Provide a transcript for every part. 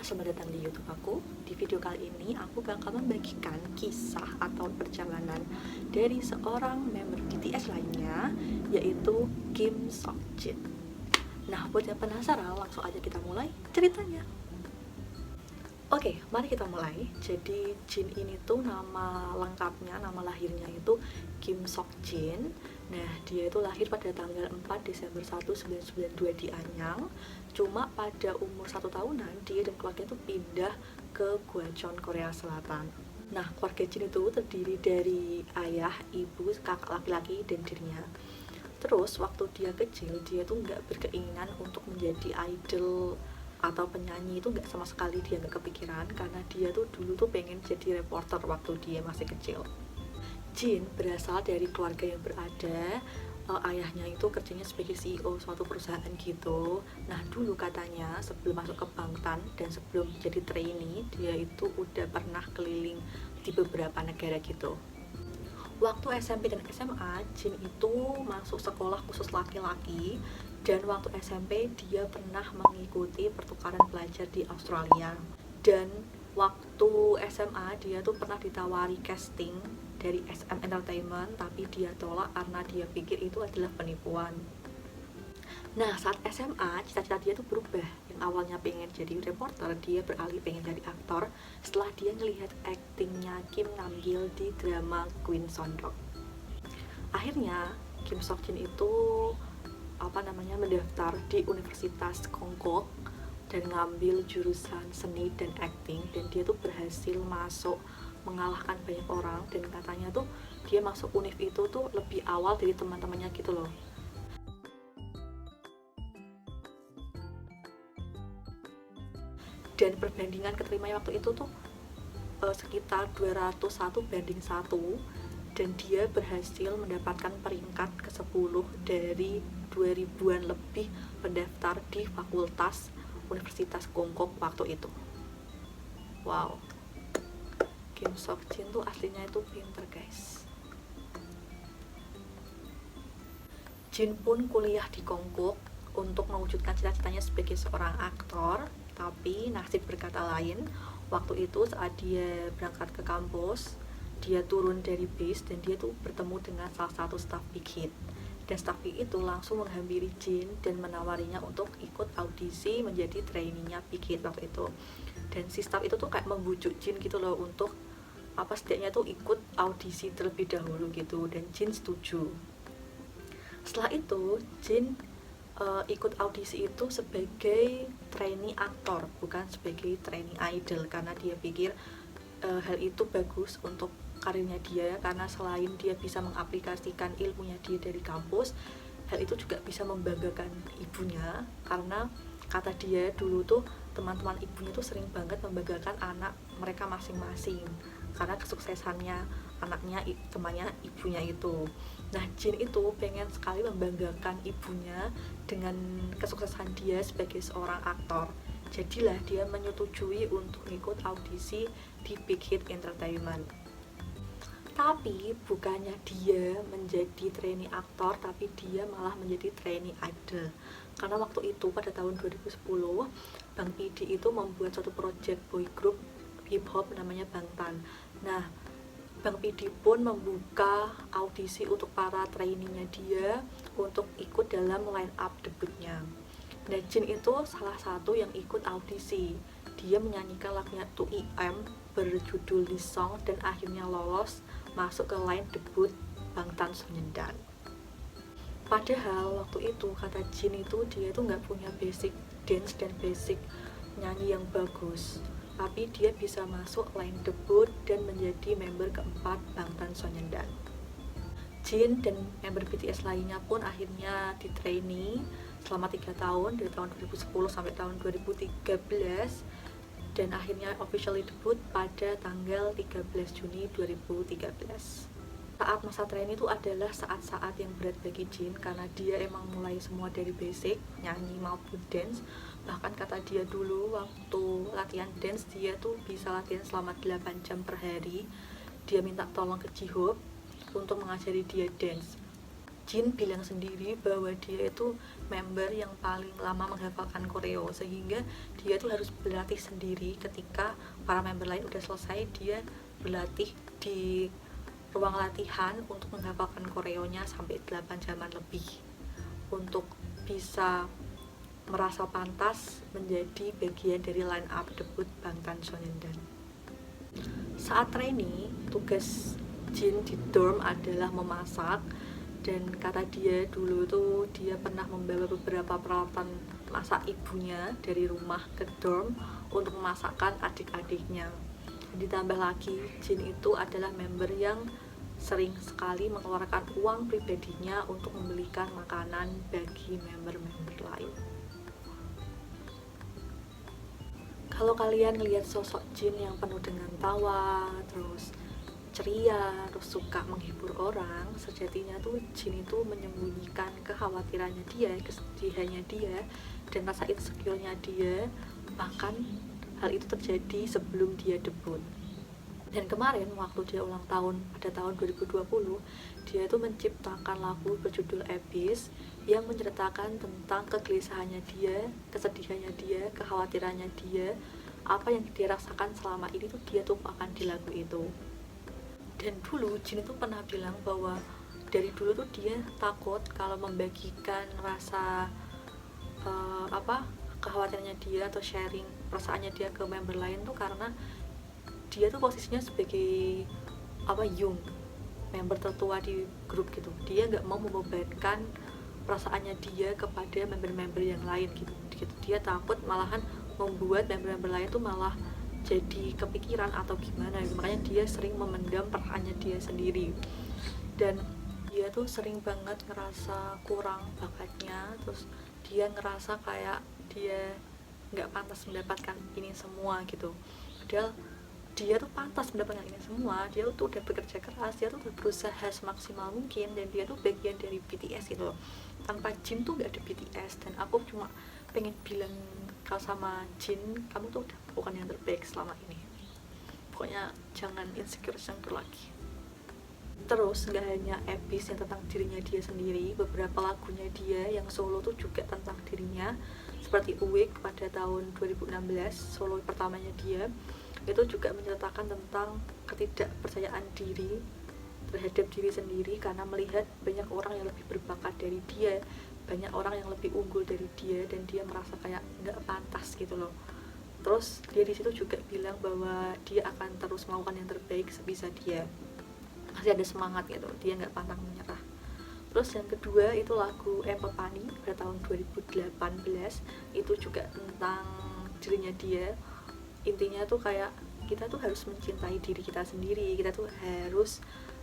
selamat datang di YouTube aku. Di video kali ini aku bakal membagikan kisah atau perjalanan dari seorang member BTS lainnya, yaitu Kim Seokjin. Nah, buat yang penasaran, langsung aja kita mulai ceritanya. Oke, mari kita mulai. Jadi Jin ini tuh nama lengkapnya, nama lahirnya itu Kim Seokjin. Nah, dia itu lahir pada tanggal 4 Desember 1992 di Anyang. Cuma pada umur 1 tahunan, dia dan keluarga itu pindah ke Gwacheon, Korea Selatan. Nah, keluarga Jin itu terdiri dari ayah, ibu, kakak laki-laki, dan dirinya. Terus, waktu dia kecil, dia tuh nggak berkeinginan untuk menjadi idol atau penyanyi, itu nggak sama sekali, dia nggak kepikiran, karena dia tuh dulu tuh pengen jadi reporter waktu dia masih kecil. Jin berasal dari keluarga yang berada, ayahnya itu kerjanya sebagai CEO suatu perusahaan gitu. Nah, dulu katanya sebelum masuk ke Bangtan dan sebelum jadi trainee, dia itu udah pernah keliling di beberapa negara gitu. Waktu SMP dan SMA, Jin itu masuk sekolah khusus laki-laki, dan waktu SMP dia pernah mengikuti pertukaran pelajar di Australia. Dan waktu SMA dia tuh pernah ditawari casting dari SM Entertainment, tapi dia tolak karena dia pikir itu adalah penipuan. Nah, saat SMA, cita-cita dia tuh berubah. Yang awalnya pengen jadi reporter, dia beralih pengen jadi aktor setelah dia ngelihat aktingnya Kim Nam-gil di drama Queen Sondok. Akhirnya, Kim Seokjin itu mendaftar di Universitas Konkuk dan ngambil jurusan seni dan acting, dan dia tuh berhasil masuk mengalahkan banyak orang, dan katanya tuh dia masuk univ itu tuh lebih awal dari teman-temannya gitu loh. Dan perbandingan keterimanya waktu itu tuh sekitar 201:1, dan dia berhasil mendapatkan peringkat ke-10 dari 2000-an lebih pendaftar di fakultas Universitas Konkuk waktu itu. Wow, Kim Seokjin tuh aslinya itu pinter guys. Jin pun kuliah di Konkuk untuk mewujudkan cita-citanya sebagai seorang aktor, tapi nasib berkata lain. Waktu itu saat dia berangkat ke kampus, dia turun dari bis dan dia tuh bertemu dengan salah satu staf Big Hit. Dan staf Big itu langsung menghampiri Jin dan menawarinya untuk ikut audisi menjadi trainee-nya Big Hit waktu itu. Dan si staf itu tuh kayak membujuk Jin gitu loh untuk setidaknya tuh ikut audisi terlebih dahulu gitu, dan Jin setuju. Setelah itu Jin ikut audisi itu sebagai trainee aktor, bukan sebagai trainee idol, karena dia pikir hal itu bagus untuk karirnya dia, karena selain dia bisa mengaplikasikan ilmunya dia dari kampus, hal itu juga bisa membanggakan ibunya, karena kata dia dulu tuh teman-teman ibunya tuh sering banget membanggakan anak mereka masing-masing karena kesuksesannya anaknya, temannya ibunya itu. Nah, Jin itu pengen sekali membanggakan ibunya dengan kesuksesan dia sebagai seorang aktor. Jadilah dia menyetujui untuk ikut audisi di Big Hit Entertainment. Tapi bukannya dia menjadi trainee aktor, tapi dia malah menjadi trainee idol. Karena waktu itu pada tahun 2010, Bang PD itu membuat suatu project boy group hip hop namanya Bangtan. Nah, Bang PD pun membuka audisi untuk para trainee-nya dia untuk ikut dalam line up debutnya. Nah, Jin itu salah satu yang ikut audisi. Dia menyanyikan lagunya 2EM berjudul This Song dan akhirnya lolos masuk ke line debut Bangtan Sonyeondan. Padahal waktu itu kata Jin itu dia itu nggak punya basic dance dan basic nyanyi yang bagus, tapi dia bisa masuk line debut dan menjadi member keempat Bangtan Sonyeondan. Jin dan member BTS lainnya pun akhirnya di trainee selama 3 tahun, dari tahun 2010 sampai tahun 2013, dan akhirnya officially debut pada tanggal 13 Juni 2013. Saat masa trainee itu adalah saat-saat yang berat bagi Jin, karena dia emang mulai semua dari basic, nyanyi maupun dance. Bahkan kata dia dulu waktu latihan dance, dia tuh bisa latihan selama 8 jam per hari. Dia minta tolong ke J-Hope untuk mengajari dia dance. Jin bilang sendiri bahwa dia itu member yang paling lama menghafalkan koreo, sehingga dia tuh harus berlatih sendiri. Ketika para member lain udah selesai, dia berlatih di ruang latihan untuk menghafalkan koreonya sampai 8 jaman lebih untuk bisa merasa pantas menjadi bagian dari line up debut Bangtan Sonyeondan. Saat training, tugas Jin di dorm adalah memasak, dan kata dia dulu tuh dia pernah membawa beberapa peralatan masak ibunya dari rumah ke dorm untuk memasakkan adik-adiknya. Ditambah lagi, Jin itu adalah member yang sering sekali mengeluarkan uang pribadinya untuk membelikan makanan bagi member-member lain. Kalau kalian lihat sosok Jin yang penuh dengan tawa, terus ceria, terus suka menghibur orang, sejatinya tuh Jin itu menyembunyikan kekhawatirannya dia, kesedihannya dia, dan rasa insecure-nya dia. Bahkan hal itu terjadi sebelum dia debut. Dan kemarin waktu dia ulang tahun pada tahun 2020, dia itu menciptakan lagu berjudul Abyss yang menceritakan tentang kegelisahannya dia, kesedihannya dia, kekhawatirannya dia, apa yang dia rasakan selama ini tuh dia tumpahkan di lagu itu. Dan dulu Jin itu pernah bilang bahwa dari dulu tuh dia takut kalau membagikan rasa kekhawatirannya dia atau sharing perasaannya dia ke member lain tuh karena dia tuh posisinya sebagai Yung, member tertua di grup gitu. Dia nggak mau membebankan perasaannya dia kepada member-member yang lain gitu. Dia takut malahan membuat member-member lain tuh malah jadi kepikiran atau gimana gitu. Makanya dia sering memendam perasaannya dia sendiri, dan dia tuh sering banget ngerasa kurang bakatnya. Terus dia ngerasa kayak dia nggak pantas mendapatkan ini semua gitu, padahal dia tuh pantas mendapatkan ini semua. Dia tuh udah bekerja keras, dia tuh udah berusaha semaksimal mungkin, dan dia tuh bagian dari BTS gitu loh. Tanpa Jin tuh gak ada BTS. Dan aku cuma pengen bilang kalau sama Jin, kamu tuh udah bukan yang terbaik selama ini, pokoknya jangan insecure lagi. Terus gak hanya Abyss yang tentang dirinya dia sendiri, beberapa lagunya dia yang solo tuh juga tentang dirinya, seperti Awake pada tahun 2016, solo pertamanya dia itu juga menceritakan tentang ketidakpercayaan diri terhadap diri sendiri karena melihat banyak orang yang lebih berbakat dari dia, banyak orang yang lebih unggul dari dia, dan dia merasa kayak nggak pantas gitu loh. Terus dia di situ juga bilang bahwa dia akan terus melakukan yang terbaik sebisa dia, masih ada semangat gitu, dia nggak pantang menyerah. Terus yang kedua itu lagu Empepani pada tahun 2018, itu juga tentang dirinya dia. Intinya tuh kayak kita tuh harus mencintai diri kita sendiri, kita tuh harus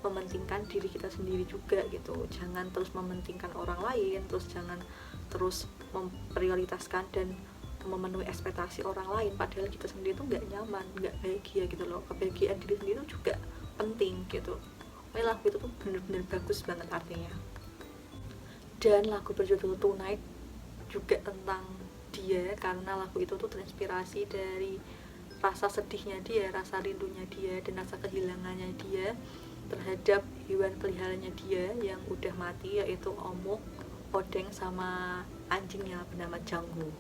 mementingkan diri kita sendiri juga gitu. Jangan terus mementingkan orang lain, terus jangan terus memprioritaskan dan memenuhi ekspektasi orang lain, padahal kita sendiri tuh nggak nyaman, nggak bahagia gitu loh. Kebahagiaan diri sendiri tuh juga penting gitu. Lagu itu tuh bener-bener bagus banget artinya. Dan lagu berjudul Tonight juga tentang dia, karena lagu itu tuh terinspirasi dari rasa sedihnya dia, rasa rindunya dia, dan rasa kehilangannya dia terhadap hewan peliharaannya dia yang udah mati, yaitu Omuk, Odeng, sama anjingnya bernama Janggu.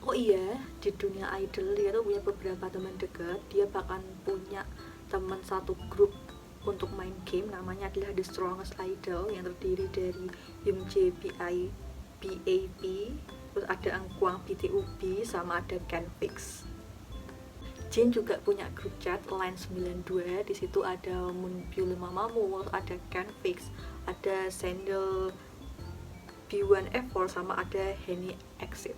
Oh iya, di dunia idol dia tuh punya beberapa teman dekat. Dia bahkan punya teman satu grup untuk main game, namanya adalah The Strongest Idol, yang terdiri dari Hyunjae, BAP, terus ada Angkwang, BTUB, sama ada Canfix. Jin juga punya grup chat Line 92, di situ ada Moonbyul Mamamoo, ada Canfix, ada Sandal B1F4, sama ada Henny Exit.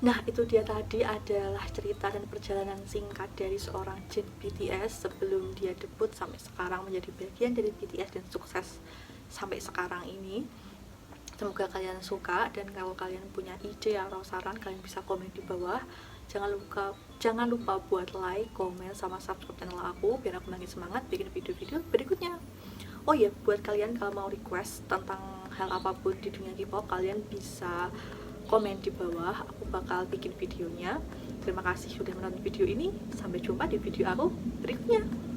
Nah, itu dia tadi adalah cerita dan perjalanan singkat dari seorang Jin BTS sebelum dia debut sampai sekarang menjadi bagian dari BTS dan sukses sampai sekarang ini. Semoga kalian suka, dan kalau kalian punya ide atau saran, kalian bisa komen di bawah. Jangan lupa buat like, komen, sama subscribe channel aku biar aku makin semangat bikin video-video berikutnya. Oh iya, buat kalian kalau mau request tentang hal apapun di dunia K-pop, kalian bisa komen di bawah, aku bakal bikin videonya. Terima kasih sudah menonton video ini, sampai jumpa di video aku berikutnya.